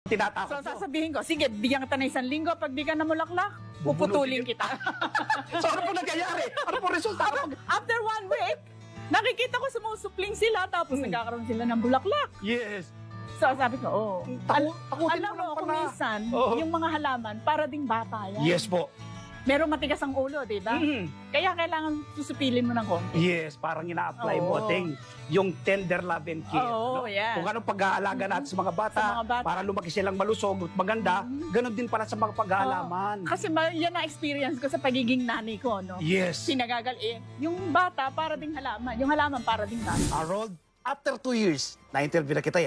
Tinatakot So mo. sasabihin ko, sige, bigyan kita ng 1 linggo, pag di ka namulaklak, puputulin kita. So ano po nangyayari? Ano po resulta? After 1 week, nakikita ko sumusupling sila, tapos nagkakaroon sila ng bulaklak. Yes. So sabi ko, Takutin alam mo mo, lang kung pala. minsan, Oo. yung mga halaman, para ding bata yan. Yes po. Merong matigas ang ulo, di ba? Kaya kailangan susupilin mo ng konti. Yes, parang ina-apply mo Oo. yung tender love and care. Oo, yan. Kung anong pag-aalaga natin sa mga bata, Sa mga bata. para lumaki silang malusog at maganda, ganun din pala sa mga pag-aalaman. Kasi yan na experience ko sa pagiging nanay ko, no? Yes. Yung bata para ding halaman, yung halaman para ding nanay. Harold, after 2 years, na-interview na kita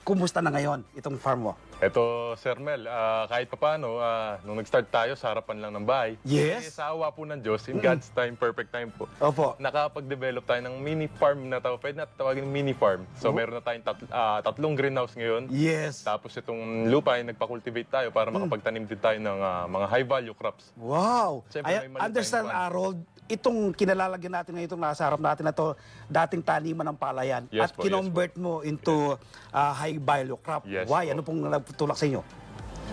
kumusta na ngayon itong farm mo? Ito, Sir Mel, kahit papaano, nung nag-start tayo sa harapan lang ng bahay, Yes. sa awa po ng Diyos, in God's time, perfect time po, Opo. nakapag-develop tayo ng mini farm na tawag. Pwede natin tawagin mini farm. So, meron na tayong tatlong greenhouse ngayon. Yes. Tapos itong lupa ay nagpa-cultivate tayo para makapagtanim din tayo ng mga high-value crops. Wow. Siyempre, I may mali understand, tayong Harold, itong kinalalagyan natin ngayon, itong nasa harap natin na to, dating taniman ng palayan, Yes at po, kinonvert mo into high-value crop. Yes Why? po. Ano pong nagtutulak sa inyo?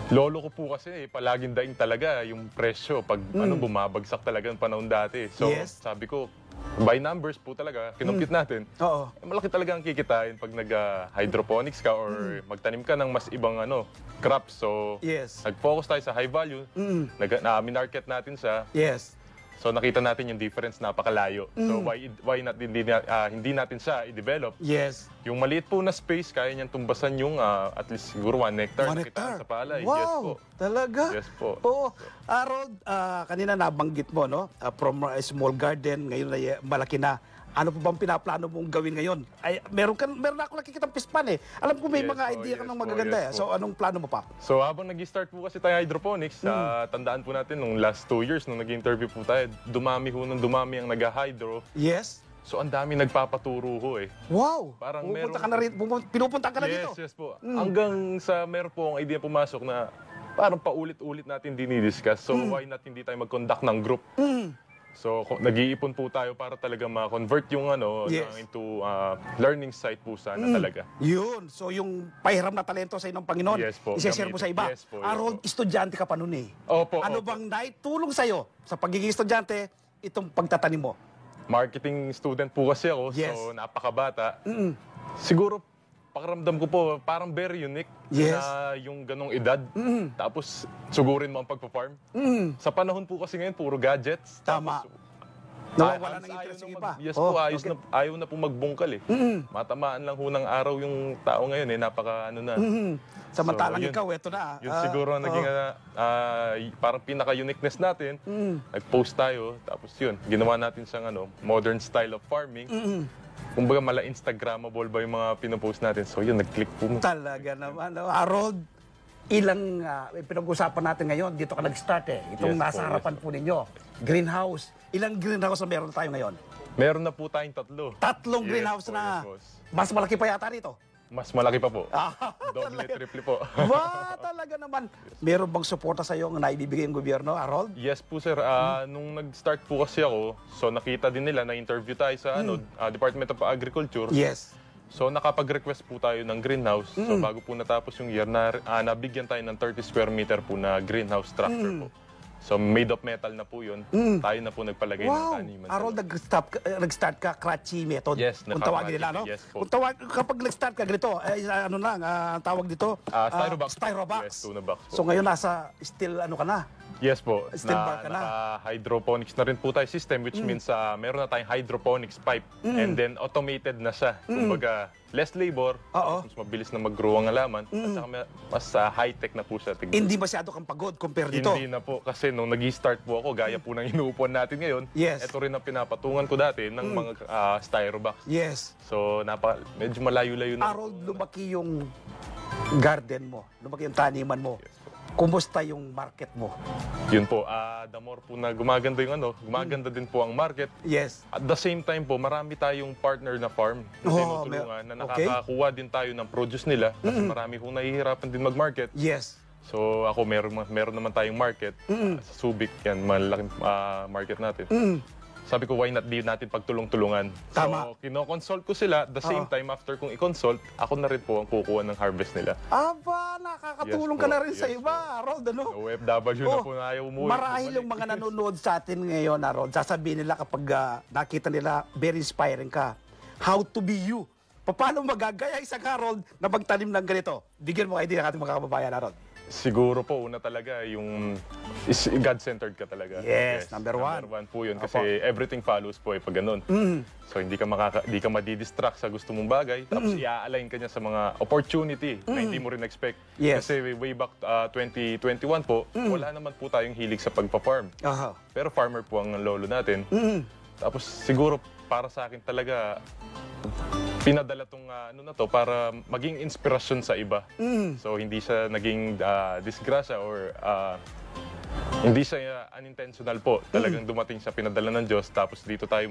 Lolo ko po kasi, palaging daing talaga yung presyo pag bumabagsak talaga ng panahon dati. So, Yes. sabi ko, by numbers po talaga, kinumpit natin. Oo. Malaki talaga ang kikitain pag nag-hydroponics ka or magtanim ka ng mas ibang crops. So, Yes. nag-focus tayo sa high value, minarket natin siya. Yes. So, nakita natin yung difference, napakalayo. So, why not hindi natin siya i-develop? Yes. Yung maliit po na space, kaya niyang tumbasan yung at least siguro 1 hectare 1 na kitaan hectare. sa palay. Wow. Yes po. Talaga? Yes po. Oo. Harold, kanina nabanggit mo, no? From a small garden, ngayon ay malaki na. Ano po bang pinaplano mong gawin ngayon? Ay, meron ako nakikitang pispan eh. Alam ko may Yes mga po, idea ka yes ng po, magaganda yes eh. po. So, anong plano mo pa? So habang nag-start po kasi tayo hydroponics, tandaan po natin nung last 2 years nung nag-interview po tayo, dumami ang nag-hydro. Yes. So ang dami nagpapaturo ho eh. Wow! Parang Pupunta meron- ka na rin, pinupunta ka na dito. Yes po. Hanggang sa meron po ang idea pumasok na parang paulit-ulit natin dinidiscuss. So why not hindi tayo mag-conduct ng group? So nag-iipon po tayo para talaga ma-convert yung Yes. into learning site po sana talaga. Yun. So, yung pahiram na talento sa inyo ng Panginoon, Yes po. iseshare mo sa iba. Yes po, yes Harold, po. estudyante ka pa nun eh. Opo, Ano opo. bang naitulong sa'yo sa pagiging estudyante, itong pagtatanim mo? Marketing student po kasi ako, Yes. so napakabata. Siguro, pakiramdam ko po, parang very unique Yes. na yung ganong edad. Tapos, sugurin mo ang pagpa-farm. Sa panahon po kasi ngayon, puro gadgets. Tama. Tapos, Nawawala ng ayaw interest na yung iba. Yes Oh, po, okay. ayaw na po magbungkal eh. Matamaan lang ho ng araw yung tao ngayon eh, napaka na. Samantalang So, yun. ikaw, eto na. Yun siguro ang naging parang pinaka-uniqueness natin. Nag-post tayo, tapos yun, ginawa natin siyang modern style of farming. Kumbaga mala Instagrammable ba yung mga pinopost natin. So yun, nag-click po. Talaga naman. Harold, ilang pinag-usapan natin ngayon, dito ka nag-start eh. Itong Yes nasa po, harapan yes po ninyo. Greenhouse. Ilang greenhouse na meron tayo ngayon? Meron na po tayong 3. Tatlong Yes greenhouse po, na. yes, boss. Mas malaki pa yata rito. Mas malaki pa po. Ah, Doble, triple po. Ba, talaga naman. Meron bang suporta sa iyo na naibibigay ng gobyerno, Harold? Yes po sir, nung nag-start po kasi ako, so nakita din nila, na-interview tayo sa Department of Agriculture. Yes. So nakapag-request po tayo ng greenhouse. So bago po natapos yung year, nabigyan tayo ng 30 square meter po na greenhouse structure po. So made of metal na po yun. Tayo na po nagpalagay ng Wow. taniman. sa Harold, loob. nag-start ka Kratzy method. Yes, kung tawagin nila, no? yes po. Kung kapag nag-start ka ganito, ano lang, tawag dito? Styrobox. Styrobox. Yes, tuna box po. So ngayon nasa still ano ka na? Yes po. Still bar ka na. Hydroponics na rin po tayo system, which means meron na tayong hydroponics pipe. And then automated na siya. Kumbaga, less labor, Oo. mas mabilis na mag-grow ang halaman, at saka mas high-tech na po siya. Hindi masyado kang pagod compare dito. Hindi na po, kasi nung nag-start po ako, gaya po ng inuupuan natin ngayon, Yes. ito rin ang pinapatungan ko dati ng mga styrobox. Yes. So, medyo malayo-layo na. Harold, lumaki yung garden mo, lumaki yung taniman mo. Kumusta yung market mo? Yun po, the more po na gumaganda yung gumaganda din po ang market. Yes. At the same time po, marami tayong partner na farm na Oh, tinutulungan na okay. nakakakuha din tayo ng produce nila kasi marami po nahihirapan din mag-market. Yes. So ako, meron naman tayong market sa Subic, yan, malaking market natin. sabi ko, why not di natin pagtulong-tulungan? Tama. So, kinoconsult ko sila. At the same time, after kong i-consult, ako na rin po ang kukuha ng harvest nila. Aba, nakakatulong Yes ka po, na rin sa yes iba, Harold, ano? OFW na po na ayaw umuwi. Marahil yung mga nanonood sa atin ngayon, Harold, sasabihin nila kapag nakita nila, very inspiring ka. How to be you. Paano magagaya isang Harold na magtanim ng ganito? Bigyan mo idea ng ating mga kababayan, Harold. Siguro po, una talaga, yung God-centered ka talaga. Yes, number one. Number one po yun. Opo. Kasi everything follows po pag ganun. So, hindi ka madidistract sa gusto mong bagay. Tapos, i-align ka niya sa mga opportunity na hindi mo rin expect. Yes. Kasi way back 2021 po, wala naman po tayong hilig sa pagpa-farm. Aha. Pero farmer po ang lolo natin. Tapos, siguro, para sa akin talaga, pinadala tong para maging inspirasyon sa iba. So hindi siya naging disgrasya or hindi siya unintentional po. Talagang dumating siya, pinadala ng Diyos, tapos dito tayo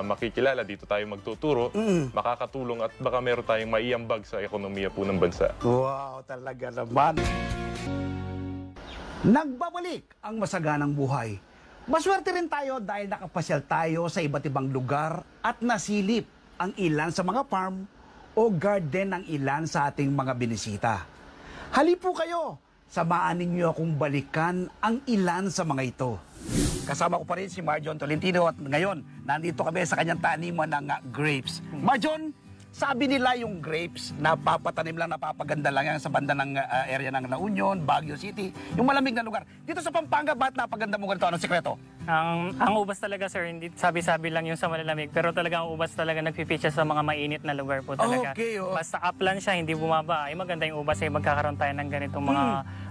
makikilala, dito tayo magtuturo, makakatulong at baka meron tayong maiambag sa ekonomiya po ng bansa. Wow, talaga naman. Nagbabalik ang masaganang buhay. Maswerte rin tayo dahil nakapasyal tayo sa iba't ibang lugar at nasilip ang ilan sa mga farm o garden ng ilan sa ating mga binisita. Halipo kayo, samaan ninyo akong balikan ang ilan sa mga ito. Kasama ko pa rin si Marjon Tolentino at ngayon, nandito kami sa kanyang taniman ng grapes. Marjon, sabi nila yung grapes, napapatanim lang, napapaganda lang yan sa banda ng area ng La Union, Baguio City, yung malamig na lugar. Dito sa Pampanga, ba't napaganda mo ganito? Anong sikreto? Ang ubas talaga, sir, hindi sabi-sabi lang yung sa malalamig, pero talaga ang ubas talaga nagpipitcha sa mga mainit na lugar po talaga. Okay, oh. Basta upland siya, hindi bumaba, ay maganda yung ubas, ay magkakaroon tayo ng ganitong mga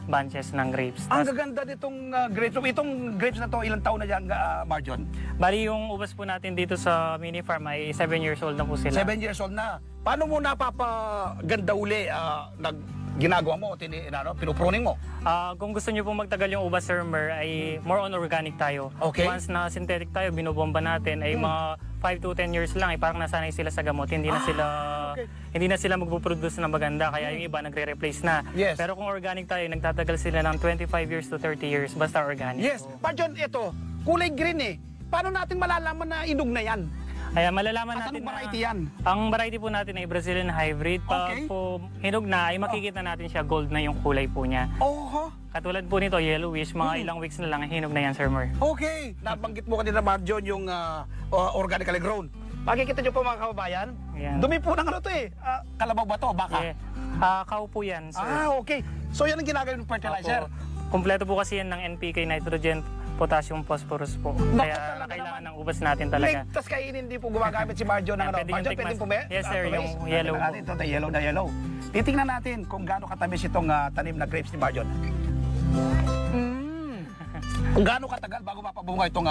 bunches ng grapes. Ang gaganda nitong grapes. So, itong grapes na to, ilang taon na dyan, Marjon? Bali, yung ubas po natin dito sa mini farm ay 7 years old na po sila. 7 years old na. Paano mo napapaganda uli? Ginagawa mo, pinupruning mo? Kung gusto niyo pong magtagal yung ubas, sir, ay more on organic tayo. Okay. Once na synthetic tayo, binobomba natin, ay mga 5 to 10 years lang, ay parang nasanay sila sa gamot. Hindi na sila magpo-produce ng maganda, kaya yung iba nagre-replace na. Yes. Pero kung organic tayo, nagtatagal sila ng 25 years to 30 years, basta organic. Yes. Marjon, ito, kulay green eh. Paano natin malalaman na inog na yan? Kaya malalaman At natin anong variety yan? Ang variety po natin ay Brazilian hybrid. Okay. Po hinog na, ay makikita natin siya gold na yung kulay po niya. Oho. Katulad po nito, yellowish, mga ilang weeks na lang, hinog na yan, Sir Mer. Okay. Nabanggit mo kanina, Marjon, yung organically grown. Makikita nyo po mga kababayan, Ayan. dumi po ng ano to eh. Kalabaw ba to? Baka? Cow po yan, sir. Okay. So yan ang ginagawin ng fertilizer. Opo. Kompleto po kasi yan ng NPK, nitrogen, potassium, phosphorus po. Kaya kailangan ng ubas natin talaga. Tapos kainin, hindi po gumagamit si Marjon ng ano. Pwede yung Marjon, tikman. pwedeng pume? Yes, sir, yung tumis? yellow Tingnan natin, ito na yellow na yellow. Titingnan natin kung gaano katamis itong tanim na grapes ni Marjon. Kung gaano katagal bago mapabunga itong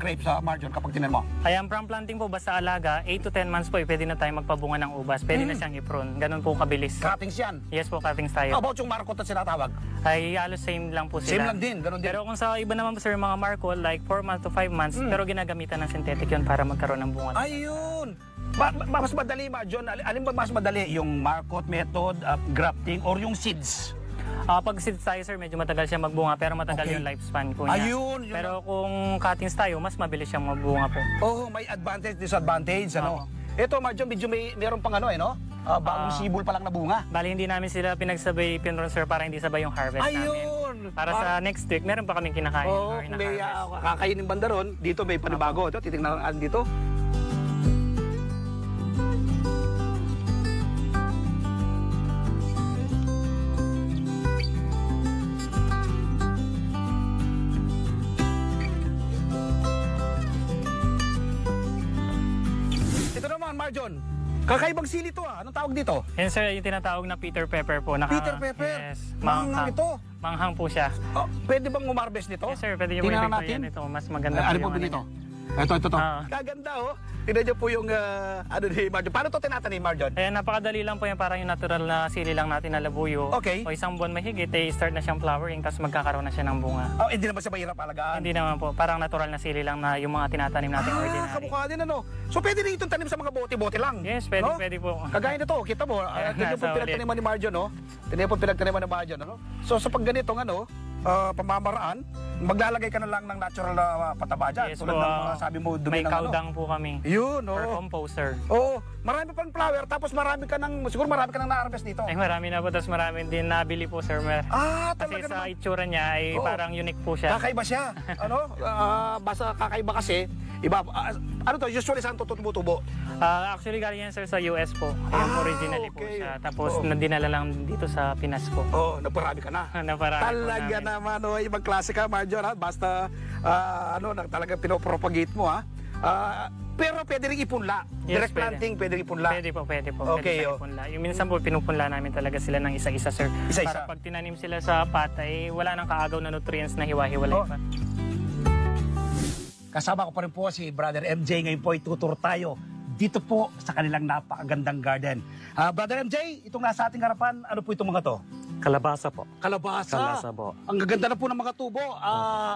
grapes sa Marjon kapag tinan mo. Kaya ang from planting po, basta alaga, 8 to 10 months po, pwede na tayo magpabunga ng ubas. Pwede na siyang i-prune. Ganun po kabilis. Cuttings yan. Yes po, cuttings How tayo. about yung markot na sinatawag? Ay halos same lang po sila. Same lang din, ganun din. Pero kung sa iba naman po, sir, mga marco, like 4 months to 5 months, pero ginagamitan ng synthetic yun para magkaroon ng bunga. Ayun! Mas madali, Marjon. Alin ba mas madali? Yung markot method, grafting, or yung seeds? Pag seeds tayo, sir, medyo matagal siya magbunga, pero matagal Okay. yung lifespan po niya. Ayun! Yun. Pero kung cuttings tayo, mas mabilis siyang magbunga po. Oh, may advantage, disadvantage, ano? Ito, Marjon, medyo meron pang ano, no? Bagong sibol pa lang na bunga. Bali, hindi namin sila pinagsabay pinron, sir, para hindi sabay yung harvest namin. Ayun! Para sa next week, meron pa kaming kinakain Oh, or may hina-harvest. kakainin banda ron. Dito may panibago. Ito, titingnan natin dito. Ito naman, Marjon. Kakaibang sili to Anong tawag dito? Yan, sir, yung tinatawag na Peter Pepper po. Peter Pepper? Yes. Manghang ito. Manghang po siya. Pwede bang umarbest nito? Yes, sir, pwede yung Tingnan may natin. ito. Mas maganda Ano po po yung dito? ano. Ito. Ah. Kaganda, oh. Tignan niyo po yung, ano ni Marjon. Paano to tinatanim, Marjon? Kaya napakadali lang po yan, parang yung natural na sili lang natin na labuyo. Okay. O isang buwan mahigit, start na siyang flowering, tapos magkakaroon na siya ng bunga. Oh, hindi naman siya mahirap alagaan. Hindi naman po, parang natural na sili lang na yung mga tinatanim natin ordinary. Kamukha din, ano? So, pwede rin itong tanim sa mga bote-bote lang. Yes, pwede po. Kagaya nito, kita mo, tignan po sa pinagtaniman ni Marjon, no? Tignan po pinagtaniman ni Marjon, ano? So, sa pag ganitong, ano, pamamaraan, maglalagay ka na lang ng natural na pataba dyan. Yes Tulad po, ng mga sabi mo, dumi May ng ano. kaudang po kami. Yun, Per oo. composer. Oo, marami pang flower, tapos siguro marami ka nang na-harvest dito. Ay, marami na po. Tapos marami din nabili po, sir. Ah, Kasi talaga sa naman. itsura niya ay Oo. parang unique po siya. Kakaiba siya. Basta kakaiba kasi, iba, ano to, usually saan to tumutubo? Actually, galing yan, sir, sa US po. Ayun, originally po okay. siya. Tapos, Oo. dinala lang dito sa Pinas po. Oo, nagparami ka na. Naparami po Talaga namin. naman, ibang klase ka, Marjon, ha? Basta, talagang pinopropagate mo, ha? Pero pwede rin ipunla. Yes, Direct pwede. planting, pwede rin ipunla. Pwede po. Okay, Pwede oh. ipunla. Yung minsan po, pinupunla namin talaga sila ng isa-isa, sir. Isa-isa. Para pag tinanim sila sa pat, ay wala nang kaagaw na nutrients na hiwa-hiwalay Oh. pa. Kasama ko pa rin po si Brother MJ. Ngayon po ituturo tayo dito po sa kanilang napakagandang garden. Brother MJ, itong nasa ating harapan, ano po itong mga to? Kalabasa po. Kalabasa. Kalabasa po. Ang gaganda na po ng mga tubo.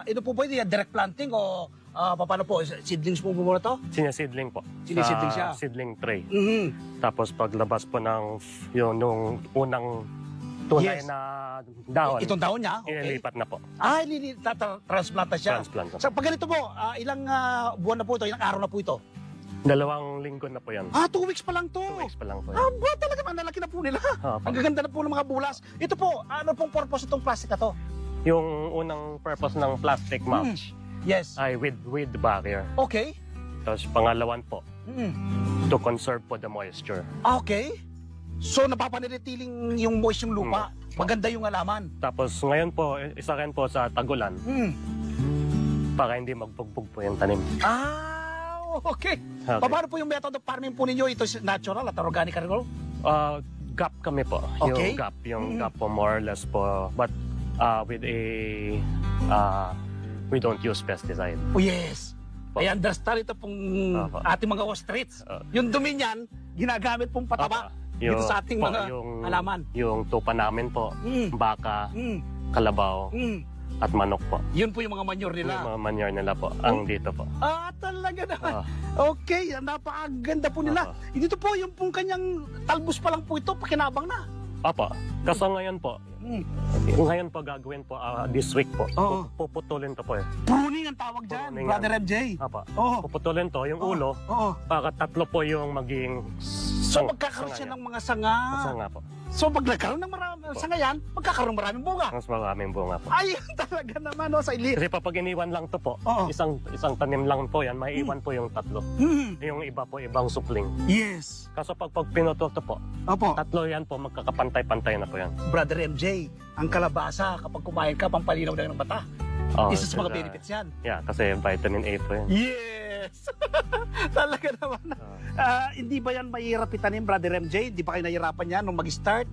Ito po ba yung direct planting o paano po? Seedlings po muna to? Sinasidling po. Sinisidling siya. Seedling tray. Mhm. Tapos paglabas po ng nung unang tunay Yes. na dahon, Itong daon niya? Okay. inilipat na po. Transplant na siya. Transplant na. So pag ganito po, ilang buwan na po ito, ilang araw na po ito? 2 linggo na po yan. 2 weeks pa lang to. 2 weeks pa lang po yan. Ba, talaga man, nalaki na po nila. Opo. Ang gaganda na po ng mga bulas. Ito po, ano pong purpose itong plastic na to? Yung unang purpose ng plastic mulch Yes. ay with barrier. Okay. Tapos pangalawan po, Mm. to conserve po the moisture. Okay. So napapanilitiling yung moist yung lupa. Maganda yung alaman. Tapos ngayon po, isa rin po sa tagulan Mm. para hindi magbugbog po yung tanim. Okay. Okay. Paano po yung method of farming po ninyo? Ito is natural at organic ano? Gap kami po. Okay. Yung gap po more or less po. But with we don't use pesticide. Oh yes. I understand ito pong Opo. ating mga ostrich. Yung dumi niyan, ginagamit pong pataba dito sa ating mga halaman. Yung tupa namin po, Mm. baka, Mm. kalabaw, Mm. at manok po. Yun po yung mga manure Yung nila. mga manure nila po, ang dito po. Talaga naman. Ah. Okay, napakaganda po nila. Dito po, yung pong kanyang talbos pa lang po ito, pakinabang na. Opo. Kaso ngayon po, Mm. ngayon po gagawin po this week po. Oo. Puputulin to po eh. Pruning ang tawag dyan, Pruning Brother yan. MJ. Opo. Oo. Puputulin to, yung ulo, Oo. para 3 po yung maging So magkakaroon siya ng mga sanga. sanga po. So pag nagkaroon ng maraming sanga yan, magkakaroon maraming bunga. Mas maraming bunga po. Ayun talaga naman, no, sa ili. Kasi pag iniwan lang to po, Oo. isang tanim lang po yan, maiiwan po yung 3. Hmm. Yung iba po, ibang supling. Yes. Kaso pag pinutol to po, Opo. 3 yan po, magkakapantay-pantay na po yan. Brother MJ, ang kalabasa, kapag kumain ka, pampalinaw na ng mata. Oh, Isa sa mga sila- benefits yan. Yeah, kasi vitamin A po yan. Yes! Talaga naman. Hindi ba yan mahirap itanim, Brother MJ? Di ba kayo nahirapan yan nung mag-start?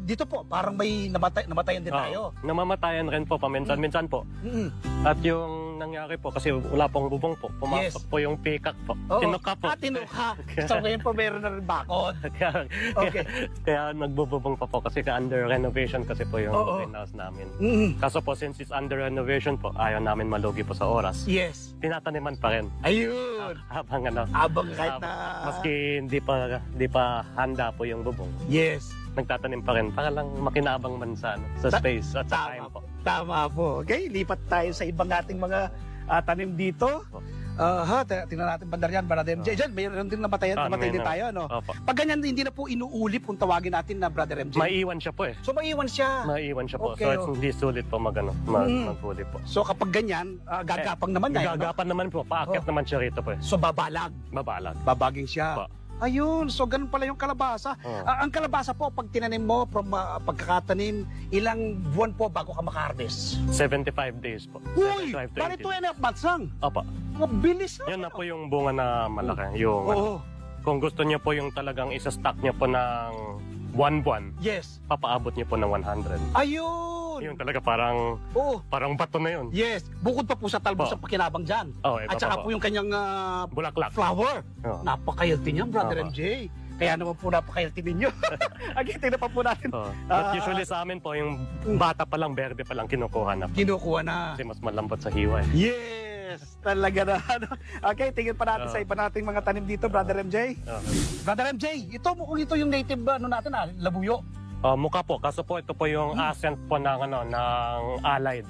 Dito po, parang may namatayan din tayo. Namamatayan rin po paminsan-minsan po. Mm. At yung nangyari po, kasi wala pong bubong po, pumasok Yes. po yung pikak po. Oo. Tinuka po. Tinuka. So ngayon po meron na rin bakod. kaya, Okay. kaya nagbububong pa po kasi under renovation kasi po yung Oo. greenhouse namin. Mm. Kaso po, since it's under renovation po, ayaw namin malugi po sa oras. Yes. Tinataniman pa rin. Ayun. Habang ano, Abang kahit na... maski hindi pa handa po yung bubong, Yes. nagtatanim pa rin para lang makinabang man sa, sa space at sa time po. Tama po. Okay, lipat tayo sa ibang ating mga tanim dito. Tingnan natin bandar yan, Brother MJ. Diyan, mayroon din namatay din tayo, no? Opo. Pag ganyan, hindi na po inuulip kung tawagin natin na Brother MJ. Maiiwan siya po eh. So, maiiwan siya. Maiiwan siya po. Okay, So, hindi sulit po maghuli po. So, kapag ganyan, gagapang naman na yan, no? Gagapan naman po. Paakyat naman siya rito po eh. So, babalag. Babalag. Babaging siya. Po. Ayun, so ganun pala yung kalabasa. Oo. Ang kalabasa po, pag tinanim mo, from pagkakatanim, ilang buwan po bago ka maka-harvest? 75 days po. Uy! 75 to Bali 80. 2.5 months lang. Opo. Mabilis na. Yan na po yung bunga na malaki. Yung, Oo. kung gusto niyo po yung talagang isa-stock niyo po ng 1 buwan, Yes. papaabot niyo po ng 100. Ayun. Yung talaga parang Oo. bato na yun. Yes. Bukod pa po sa talbos Po. sa pakinabang dyan. Oo, iba At saka pa po yung kanyang Bulaklak. flower. Oo. Napaka-healthy niyan, Brother Opo. MJ. Kaya naman po napaka-healthy ninyo. Again, tingnan pa po natin. Oh. But usually sa amin po, yung bata pa lang, berde pa lang kinukuha na po. Kinukuha na. Kasi mas malambot sa hiwa eh. Yes! Talaga na. Okay, tingin pa natin sa iba nating mga tanim dito, Brother MJ. Okay. Brother MJ, ito mukhang ito yung native natin, labuyo. Mukha po, kaso po ito po yung ascent po ng, ng Allied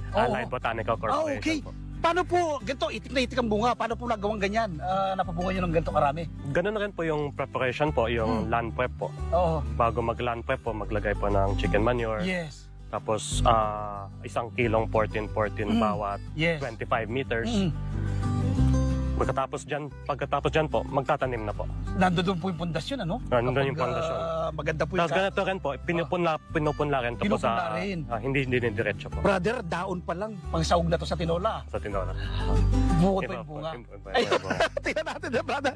Botanical Corporation okay. po. Paano po, ganito, itik na itik ang bunga, paano po nagawang ganyan? Napabunga nyo ng ganito karami? Ganun na rin po yung preparation po, yung land prep po. Oo. Bago mag-land prep po, maglagay po ng chicken manure. Yes. Tapos, 1 kilong 14 bawat Yes. 25 meters. Mm. Pagkatapos dyan po, magtatanim na po. Nandun po yung pundasyon, ano? Nandun yung Kapag, pundasyon. maganda po Tapos yung... ganito rin po, pinupunla rin to po Pinupunla sa... rin. hindi diretso po Brother, daon pa lang. Pangsaog na to sa tinola. sa tinola. Bukod pa Iba yung bunga. iba Ay, yung bunga. tingnan natin na, brother.